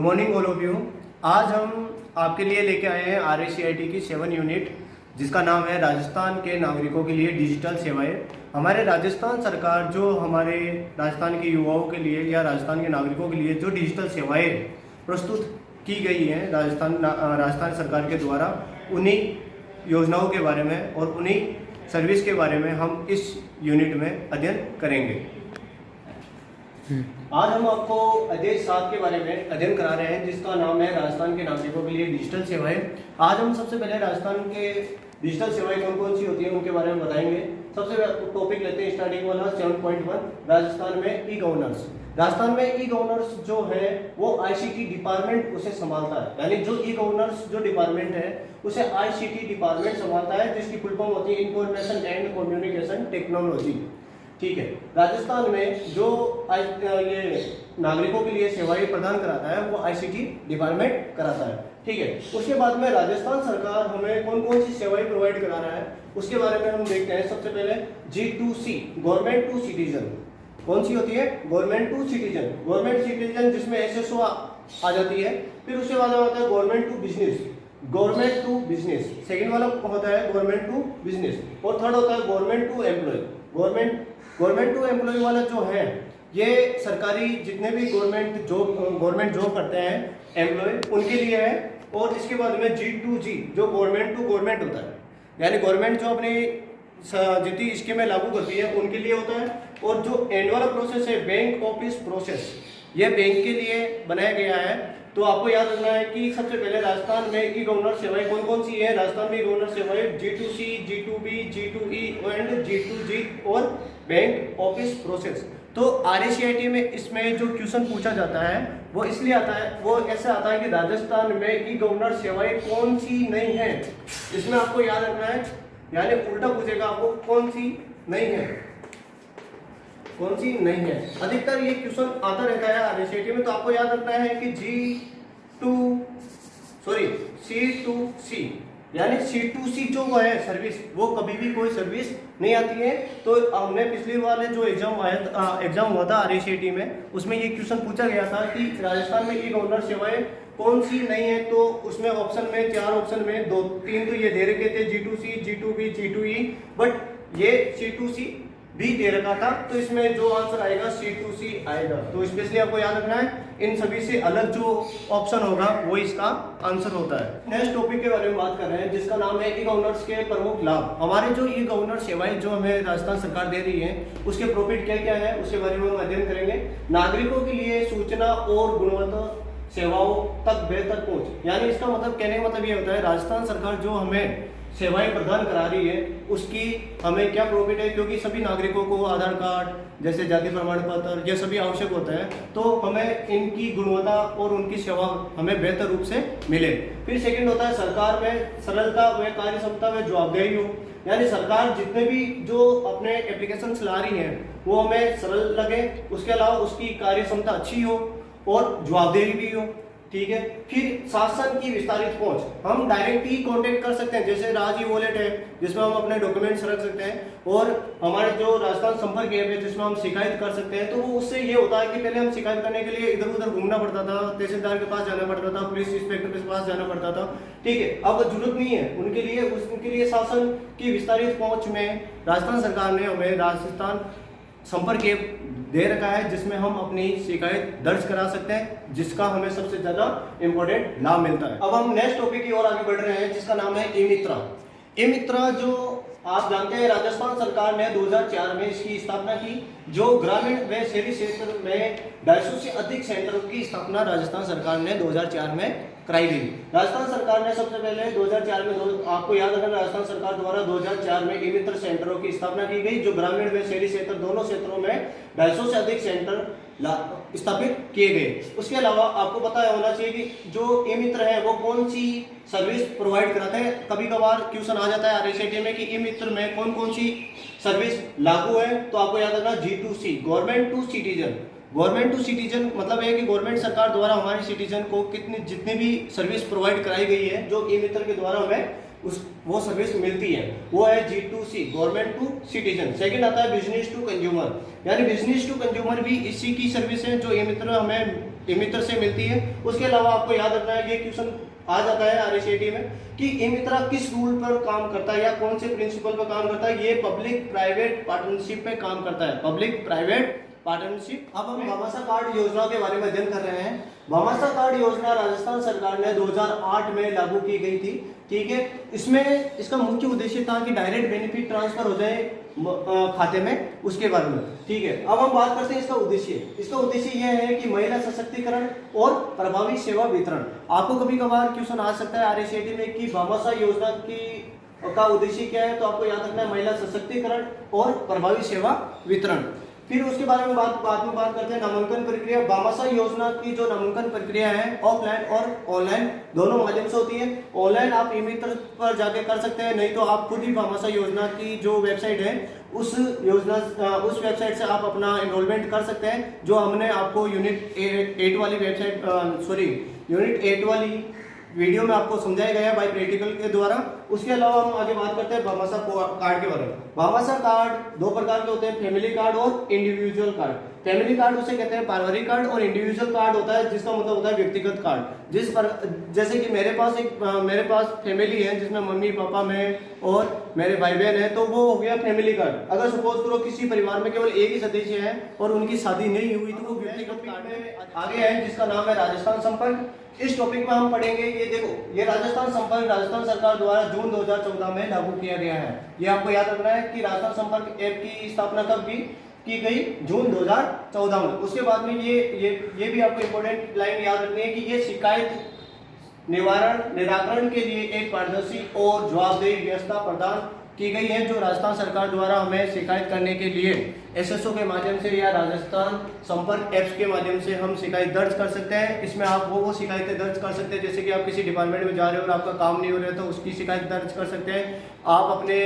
Morning all of you. आज हम आपके लिए लेके आए हैं RACIT की 7 यूनिट जिसका नाम है राजस्थान के नागरिकों के लिए डिजिटल सेवाएं। हमारे राजस्थान सरकार जो हमारे राजस्थान के युवाओं के लिए या राजस्थान के नागरिकों के लिए जो डिजिटल सेवाएं प्रस्तुत की गई हैं राजस्थान सरकार के द्वारा, उन्हीं योजनाओं के बारे में और उन्हीं सर्विस के बारे में हम इस यूनिट में अध्ययन करेंगे। आज हम आपको अध्याय 7 के बारे में अध्ययन करा रहे हैं जिसका नाम है राजस्थान के नागरिकों के लिए डिजिटल सेवाएं। आज हम सबसे पहले राजस्थान के डिजिटल सेवाएं कौन कौन सी होती हैं उनके बारे में बताएंगे। सबसे टॉपिक लेते हैं स्टार्टिंग वाला 7.1 राजस्थान में ई गवर्नेंस। राजस्थान में ई गवर्नेंस जो है वो ICT डिपार्टमेंट उसे संभालता है, यानी जो ई गवर्नेंस जो डिपार्टमेंट है उसे ICT डिपार्टमेंट संभालता है, जिसकी फुल फॉर्म होती है इंफॉर्मेशन एंड कम्युनिकेशन टेक्नोलॉजी। ठीक है, राजस्थान में जो ये नागरिकों के लिए सेवाएं प्रदान कराता है वो ICT डिपार्टमेंट कराता है। ठीक है, उसके बाद में राजस्थान सरकार हमें कौन कौन सी सेवाएं प्रोवाइड करा रहा है उसके बारे में हम देखते हैं। सबसे पहले G2C गवर्नमेंट टू सिटीजन। कौन सी होती है? Government to citizen. Government citizen जिसमें SSO आ जाती है। फिर उसके बाद होता है government to business, government to business. Second वाला होता है गवर्नमेंट टू बिजनेस और थर्ड होता है government to employ. Government to employ वाला जो है ये सरकारी जितने भी गवर्नमेंट जॉब करते हैं एम्प्लॉय उनके लिए है। और इसके बाद में G2G जो गवर्नमेंट टू गवर्नमेंट होता है, यानी गवर्नमेंट जो अपनी जितनी स्कीमें लागू करती है उनके लिए होता है। और जो एंड वाला प्रोसेस है बैंक ऑफिस प्रोसेस, ये बैंक के लिए बनाया गया है। तो आपको याद रखना है कि सबसे पहले राजस्थान में ई गवर्नर सेवाएं कौन कौन सी है। राजस्थान में ई गवर्नर सेवाएं G2C, G2B, G2E and G2G और बैंक ऑफिस प्रोसेस। तो RACIT में इसमें जो क्वेश्चन पूछा जाता है वो इसलिए आता है, वो ऐसे आता है कि राजस्थान में ई गवर्नर सेवाएं कौन सी नहीं है। इसमें आपको याद रखना है, यानी उल्टा पूछेगा आपको कौन सी नहीं है, कौन सी नहीं है। अधिकतर ये क्वेश्चन आता रहता है RACIT में। तो आपको याद रखना है कि C2C यानी C2C जो वो है सर्विस, वो कभी भी कोई सर्विस नहीं आती है। तो हमने पिछले वाले जो एग्जाम हुआ था RACIT में उसमें ये क्वेश्चन पूछा गया था कि राजस्थान में ई गवर्नर सेवाएं कौन सी नहीं है। तो उसमें ऑप्शन में 4 ऑप्शन में 2-3 तो ये दे रखे थे G2C, G2B, G2E, बट ये C2C भी दे रखा था। तो इसमें जो आंसर आएगा C2C आएगा। तो स्पेशली आपको याद रखना है इन सभी से अलग जो ऑप्शन होगा वो इसका आंसर होता है। नेक्स्ट टॉपिक के बारे में बात कर रहे हैं जिसका नाम है ई गवर्नेंस के प्रमुख लाभ। हमारे जो ई गवर्नर सेवाएं जो हमें राजस्थान सरकार दे रही है उसके प्रॉफिट क्या क्या है उसके बारे में हम अध्ययन करेंगे। नागरिकों के लिए सूचना और गुणवत्ता सेवाओं तक बेहतर पहुंच, यानी इसका मतलब कहने का मतलब ये होता है राजस्थान सरकार जो हमें सेवाएं प्रदान करा रही है उसकी हमें क्या प्रॉफिट है, क्योंकि सभी नागरिकों को आधार कार्ड जैसे जाति प्रमाण पत्र ये सभी आवश्यक होता है। तो हमें इनकी गुणवत्ता और उनकी सेवा हमें बेहतर रूप से मिले। फिर सेकंड होता है सरकार में सरलता व कार्यक्षमता व जवाबदेही हो, यानी सरकार जितने भी जो अपने एप्लीकेशन चला रही है वो हमें सरल लगे, उसके अलावा उसकी कार्यक्षमता अच्छी हो और जवाबदेही भी हो। ठीक है, फिर शासन की विस्तारित पहुंच, हम डायरेक्ट ही कांटेक्ट कर सकते हैं, जैसे राज ई वॉलेट है जिसमें हम अपने डॉक्यूमेंट्स रख सकते हैं, और हमारे जो राजस्थान संपर्क ऐप है जिसमें हम शिकायत कर सकते हैं। तो वो उससे ये होता है कि पहले हम शिकायत करने के लिए इधर उधर घूमना पड़ता था, तहसीलदार के पास जाना पड़ता था, पुलिस इंस्पेक्टर के पास जाना पड़ता था। ठीक है, अब जरूरत नहीं है उनके लिए शासन की विस्तारित पहुंच में राजस्थान सरकार ने हमें राजस्थान संपर्क ऐप दे रखा है जिसमें हम अपनी शिकायत दर्ज करा सकते हैं, जिसका हमें सबसे ज्यादा इंपॉर्टेंट लाभ मिलता है। अब हम नेक्स्ट टॉपिक की ओर आगे बढ़ रहे हैं जिसका नाम है ई मित्रा। ई मित्रा जो आप जानते हैं राजस्थान सरकार ने 2004 में इसकी स्थापना की, जो ग्रामीण व शहरी क्षेत्र में 250 से अधिक सेंटरों की स्थापना राजस्थान सरकार ने 2004 में कराई गई। राजस्थान सरकार ने सबसे पहले 2004 में आपको याद रखना राजस्थान सरकार द्वारा 2004 में ई मित्र सेंटरों की स्थापना की गई, जो ग्रामीण व शहरी क्षेत्र दोनों क्षेत्रों में 250 से अधिक सेंटर स्थापित किए गए। उसके अलावा आपको पता होना चाहिए कि जो ई मित्र है वो कौन सी सर्विस प्रोवाइड कराते हैं। कभी कभार क्वेश्चन आ जाता है RACIT में कि ई मित्र में कौन कौन सी सर्विस लागू है। तो आपको याद रखना G2C government to citizen. Government to citizen मतलब है कि गवर्नमेंट सरकार द्वारा हमारे सिटीजन को जितनी भी सर्विस प्रोवाइड कराई गई है जो ई मित्र के द्वारा हमें वो सर्विस मिलती है, वो है G2C government to citizen. Second आता है बिजनेस टू कंज्यूमर, यानी बिजनेस टू कंज्यूमर भी इसी की सर्विस है जो ई मित्र हमें ई मित्र से मिलती है। उसके अलावा आपको याद रखना है, ये क्वेश्चन आ जाता है RSAT में कि ई मित्रा किस रूल पर काम करता है या कौन से प्रिंसिपल पर काम करता है। ये पब्लिक प्राइवेट पार्टनरशिप पे काम करता है, पब्लिक प्राइवेट पार्टनरशिप। अब हम भामाशाह कार्ड योजना के बारे में अध्ययन कर रहे हैं। भामाशाह कार्ड योजना राजस्थान सरकार ने 2008 में लागू की गई थी, ठीक है। इसमें इसका मुख्य उद्देश्य था कि डायरेक्ट बेनिफिट ट्रांसफर हो जाए खाते में, उसके बारे में, ठीक है। अब हम बात करते हैं इसका उद्देश्य। इसका उद्देश्य यह है कि महिला सशक्तिकरण और प्रभावी सेवा वितरण। आपको कभी कभार क्वेश्चन आ सकता है RSAT में कि भामाशाह योजना का उद्देश्य क्या है, तो आपको याद रखना है महिला सशक्तिकरण और प्रभावी सेवा वितरण। फिर उसके बारे में बाद में बात करते हैं नामांकन प्रक्रिया। भामाशाह योजना की जो नामांकन प्रक्रिया है ऑफलाइन और ऑनलाइन दोनों माध्यम से होती है। ऑनलाइन आप ई मित्र पर जाके कर सकते हैं, नहीं तो आप खुद ही भामाशाह योजना की जो वेबसाइट है उस वेबसाइट से आप अपना एनरोलमेंट कर सकते हैं, जो हमने आपको यूनिट 8 वाली यूनिट 8 वाली वीडियो में आपको समझाया गया है बाय प्रैक्टिकल के द्वारा। उसके अलावा हम आगे बात करते हैं भामाशाह कार्ड के बारे में। भामाशाह कार्ड 2 प्रकार के होते हैं, फैमिली कार्ड और इंडिविजुअल कार्ड। फैमिली कार्ड उसे कहते हैं पारिवारिक कार्ड, और इंडिविजुअल कार्ड होता है जिसका मतलब होता है व्यक्तिगत कार्ड। जैसे कि मेरे पास फैमिली है जिसमें मम्मी पापा मैं और मेरे भाई बहन है, तो वो हो गया फैमिली कार्ड। अगर सपोज करो किसी परिवार में केवल एक ही सदस्य है और उनकी शादी नहीं हुई, तो वो व्यक्तिगत कार्ड में आगे है जिसका नाम है राजस्थान संपर्क। इस टॉपिक में हम पढ़ेंगे, ये देखो, ये राजस्थान संपर्क राजस्थान सरकार द्वारा जून 2014 में लागू किया गया है। ये आपको याद रखना है कि राजस्थान संपर्क ऐप की स्थापना कब की गई, जून 2014 में। उसके बाद में ये भी आपको इंपॉर्टेंट लाइन याद रखनी है कि ये शिकायत निराकरण के लिए एक पारदर्शी और जवाबदेही व्यवस्था प्रदान की गई है, जो राजस्थान सरकार द्वारा हमें शिकायत करने के लिए SSO के माध्यम से या राजस्थान संपर्क ऐप्स के माध्यम से हम शिकायत दर्ज कर सकते हैं। इसमें आप वो शिकायतें दर्ज कर सकते हैं, जैसे कि आप किसी डिपार्टमेंट में जा रहे हो और आपका काम नहीं हो रहा है, तो उसकी शिकायत दर्ज कर सकते हैं। आप अपने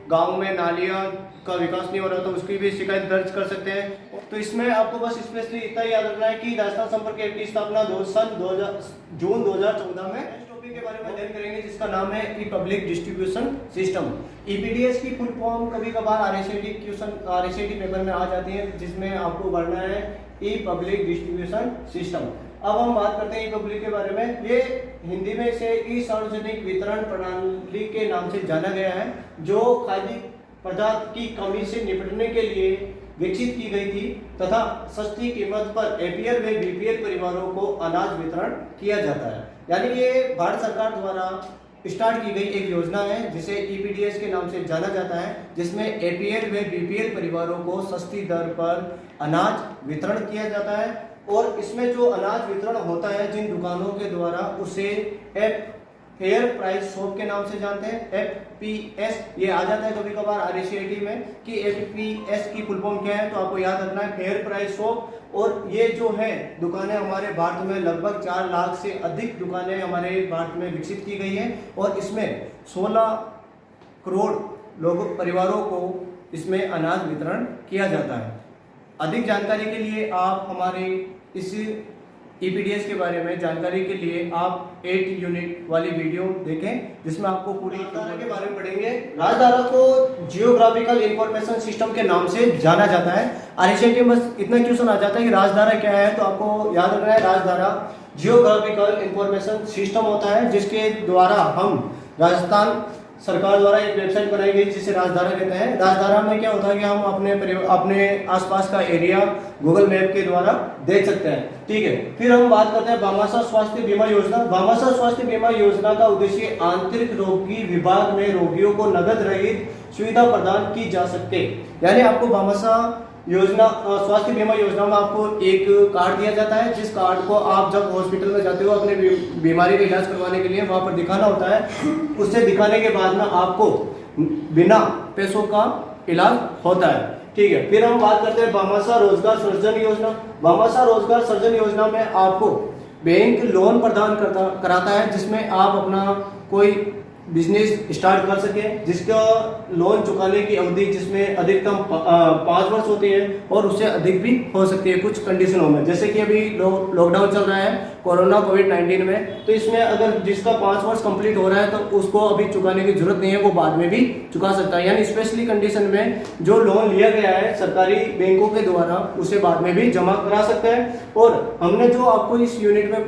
गांव में नालियां का विकास नहीं हो रहा, तो उसकी भी शिकायत दर्ज कर सकते हैं। तो इसमें आपको बस स्पेशली इतना याद रखना है कि राजस्थान संपर्क ऐप की स्थापना जून 2014 में के बारे में अध्ययन करेंगे, जिसका नाम है ई पब्लिक डिस्ट्रीब्यूशन सिस्टम। EPDS की फुल फॉर्म कभी कभार RSAT पेपर में आ जाती है, जिसमें आपको पढ़ना है ई पब्लिक डिस्ट्रीब्यूशन सिस्टम। अब हम बात करते हैं ई पब्लिक के बारे में। ये हिंदी में इसे ई सार्वजनिक वितरण प्रणाली के नाम से जाना गया है, जो खाद्य पदार्थ की कमी से निपटने के लिए विकसित की गई थी तथा सस्ती कीमत पर APL व BPL परिवारों को अनाज वितरण किया जाता है। यानी ये भारत सरकार द्वारा स्टार्ट की गई एक योजना है जिसे EPDS के नाम से जाना जाता है, जिसमें APL व BPL परिवारों को सस्ती दर पर अनाज वितरण किया जाता है। और इसमें जो अनाज वितरण होता है जिन दुकानों के द्वारा, उसे फेयर प्राइस शॉप के नाम से जानते हैं, FPS। ये आ जाता है कभी कभार RSAT में कि FPS की फुल फॉर्म क्या है, तो आपको याद रखना है फेयर प्राइस शॉप। और ये जो है दुकानें हमारे भारत में लगभग 4 लाख से अधिक दुकानें हमारे भारत में विकसित की गई हैं, और इसमें 16 करोड़ परिवारों को इसमें अनाज वितरण किया जाता है। अधिक जानकारी के लिए आप हमारे इस EPDS के बारे में जानकारी के लिए आप 8 यूनिट वाली वीडियो देखें, जिसमें आपको पूरी राजधारा के बारे में पढ़ेंगे। राजधारा को जियोग्राफिकल इंफॉर्मेशन सिस्टम के नाम से जाना जाता है। RSAT में बस इतना क्वेश्चन आ जाता है कि राजधारा क्या है, तो आपको याद रखना है राजधारा जियोग्राफिकल इंफॉर्मेशन सिस्टम होता है, जिसके द्वारा हम राजस्थान सरकार द्वारा एक वेबसाइट बनाई गई जिसे राजधारा कहते हैं। राजधारा में क्या होता है कि हम अपने आसपास का एरिया गूगल मैप के द्वारा देख सकते हैं, ठीक है। फिर हम बात करते हैं भामाशाह स्वास्थ्य बीमा योजना। भामाशाह स्वास्थ्य बीमा योजना का उद्देश्य आंतरिक रोगी विभाग में रोगियों को नगद रहित सुविधा प्रदान की जा सके। यानी आपको भामाशाह योजना स्वास्थ्य बीमा योजना में आपको एक कार्ड दिया जाता है, जिस कार्ड को आप जब हॉस्पिटल में जाते हो अपने बीमारी का इलाज करवाने के लिए, वहां पर दिखाना होता है। उससे दिखाने के बाद में आपको बिना पैसों का इलाज होता है, ठीक है। फिर हम बात करते हैं भामाशाह रोजगार सृजन योजना। भामाशाह रोजगार सृजन योजना में आपको बैंक लोन प्रदान कराता है, जिसमें आप अपना कोई बिजनेस स्टार्ट कर सके, जिसका लोन चुकाने की अवधि जिसमें अधिकतम 5 वर्ष होती है और उससे अधिक भी हो सकती है कुछ कंडीशनों में। जैसे कि अभी लॉकडाउन चल रहा है कोरोना कोविड-19 में, तो इसमें अगर जिसका 5 वर्ष कंप्लीट हो रहा है तो उसको अभी चुकाने की जरूरत नहीं है, वो बाद में भी चुका सकता है। यानी स्पेशली कंडीशन में जो लोन लिया गया है सरकारी बैंकों के द्वारा उसे बाद में भी जमा करा सकता है। और हमने जो आपको इस यूनिट में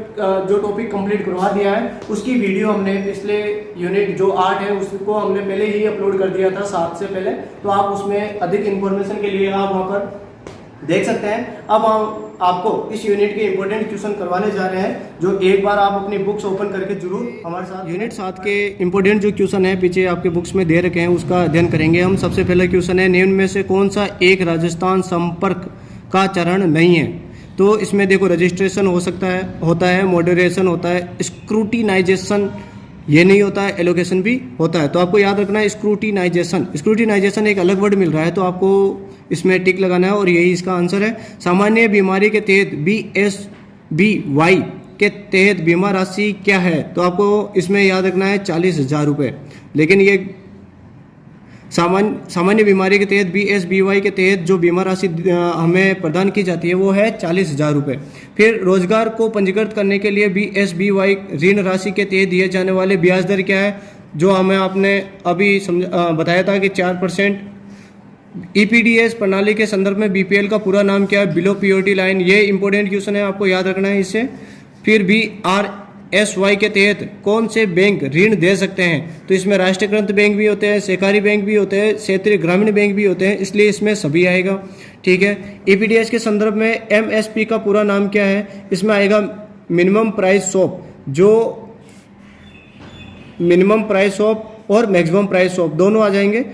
जो टॉपिक कंप्लीट करवा दिया है उसकी वीडियो हमने पिछले यूनिट जो 8 है उसको हमने पहले ही अपलोड कर दिया था 7 से पहले, तो आप उसमें अधिक इन्फॉर्मेशन के लिए आप वहां पर देख सकते हैं। अब हम आपको इस यूनिट के इंपॉर्टेंट क्वेश्चन करवाने जा रहे हैं, जो एक बार आप अपनी बुक्स ओपन करके जरूर हमारे साथ यूनिट 7 के इंपॉर्टेंट जो क्वेश्चन है पीछे आपके बुक्स में दे रखे हैं उसका अध्ययन करेंगे हम। सबसे पहला क्वेश्चन है, निम्न में से कौन सा एक राजस्थान संपर्क का चरण नहीं है? तो इसमें देखो रजिस्ट्रेशन होता है, मॉडरेशन होता है, स्क्रूटिनाइजेशन ये नहीं होता है, एलोकेशन भी होता है। तो आपको याद रखना है स्क्रूटिनाइजेशन एक अलग वर्ड मिल रहा है तो आपको इसमें टिक लगाना है और यही इसका आंसर है। सामान्य बीमारी के तहत BSBY के तहत बीमा राशि क्या है? तो आपको इसमें याद रखना है 40,000 रुपये। लेकिन ये सामान्य बीमारी के तहत BSBY के तहत जो बीमा राशि हमें प्रदान की जाती है वो है 40,000 रुपये। फिर रोजगार को पंजीकृत करने के लिए BSBY ऋण राशि के तहत दिए जाने वाले ब्याज दर क्या है? जो हमें आपने अभी बताया था कि 4%। EPDS प्रणाली के संदर्भ में BPL का पूरा नाम क्या है? Below POT line. ये इंपॉर्टेंट क्वेश्चन है, आपको याद रखना है इससे। फिर BRSY के तहत कौन से बैंक ऋण दे सकते हैं? तो इसमें राष्ट्रीयकृत बैंक भी होते हैं, सहकारी बैंक भी होते हैं, क्षेत्रीय ग्रामीण बैंक भी होते हैं, इसलिए इसमें सभी आएगा। ठीक है। EPDS के संदर्भ में MSP का पूरा नाम क्या है? इसमें आएगा मिनिमम प्राइस शॉप, जो मिनिमम प्राइस शॉप और मैक्सिमम प्राइस शॉप दोनों आ जाएंगे,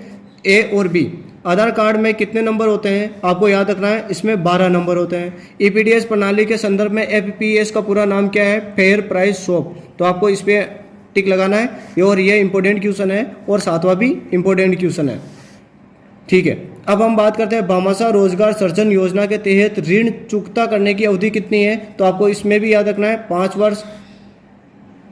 A और B। आधार कार्ड में कितने नंबर होते हैं? आपको याद रखना है इसमें 12 नंबर होते हैं। EPDS प्रणाली के संदर्भ में FPS का पूरा नाम क्या है? Fair price shop. तो आपको इस पर टिक लगाना है और ये इंपॉर्टेंट क्वेश्चन है और 7वां भी इंपॉर्टेंट क्वेश्चन है। ठीक है। अब हम बात करते हैं भामाशाह रोजगार सृजन योजना के तहत ऋण चुकता करने की अवधि कितनी है? तो आपको इसमें भी याद रखना है 5 वर्ष।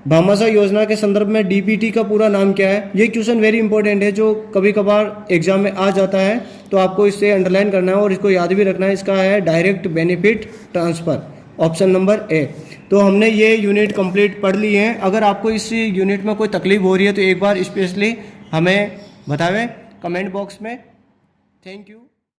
भामाशाह योजना के संदर्भ में DBT का पूरा नाम क्या है? ये क्वेश्चन वेरी इंपॉर्टेंट है जो कभी कभार एग्जाम में आ जाता है, तो आपको इसे अंडरलाइन करना है और इसको याद भी रखना है। इसका है direct benefit transfer, option number A। तो हमने ये यूनिट कंप्लीट पढ़ ली है। अगर आपको इस यूनिट में कोई तकलीफ हो रही है तो एक बार स्पेशली हमें बतावें कमेंट बॉक्स में। Thank you.